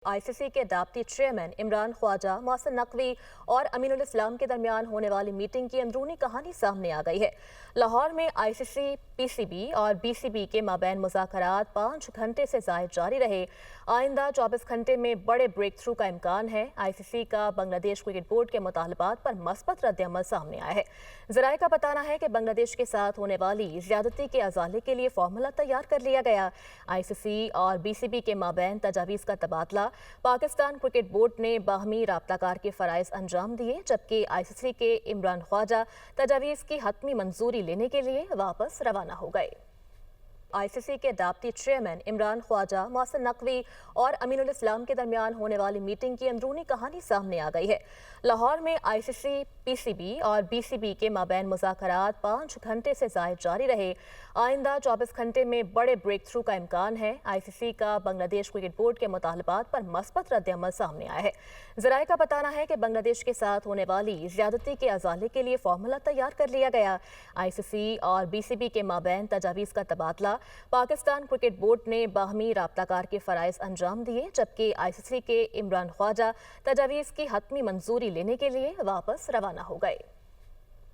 ICC के deputy chairman Imran Khwaja, Mohsin Naqvi और अमीनुल इस्लाम के दरमियान होने वाली मीटिंग की अंदरूनी कहानी सामने आ गई है। लाहौर में आईसीसी, पीसीबी और बीसीबी के माबैन मुज़ाकरात 5 घंटे से ज़ायद जारी रहे। आइंदा 24 घंटे में बड़े ब्रेक थ्रू का इम्कान है। आईसीसी का बांग्लादेश क्रिकेट बोर्ड के मुतालबात पर मस्बत रद्द-ए-अमल सामने आया है। ज़राए का बताना है कि बांग्लादेश के साथ होने वाली ज़्यादती के अजाले के लिए फॉर्मूला तैयार कर लिया गया। आईसीसी और बीसीबी के माबैन तजावीज़ का तबादला। पाकिस्तान क्रिकेट बोर्ड ने बाहमी राब्ताकार के फ़राइज़ अंजाम दिए, जबकि आईसीसी के इमरान ख्वाजा तजावीज़ की हतमी मंजूरी लेने के लिए वापस रवाना हो गए। आईसीसी के डिप्टी चेयरमैन इमरान ख्वाजा, मोहसिन नकवी और अमीनुल इस्लाम के दरमियान होने वाली मीटिंग की अंदरूनी कहानी सामने आ गई है। लाहौर में आईसीसी, पीसीबी और बीसीबी के माबैन मुज़ाकरात 5 घंटे से ज़ायद जारी रहे। आइंदा 24 घंटे में बड़े ब्रेक थ्रू का इम्कान है। आईसीसी का बांग्लादेश क्रिकेट बोर्ड के मुतालबात पर मस्बत रद्द-ए-अमल सामने आया है। ज़राए का बताना है कि बांग्लादेश के साथ होने वाली ज़्यादती के अजाले के लिए फॉर्मूला तैयार कर लिया गया। आईसीसी और बीसीबी के माबैन तजावीज़ का तबादला। पाकिस्तान क्रिकेट बोर्ड ने बाहमी राब्ताकार के फ़राइज़ अंजाम दिए, जबकि आईसीसी के इमरान ख्वाजा तजावीज़ की हतमी मंजूरी लेने के लिए वापस रवाना हो गए।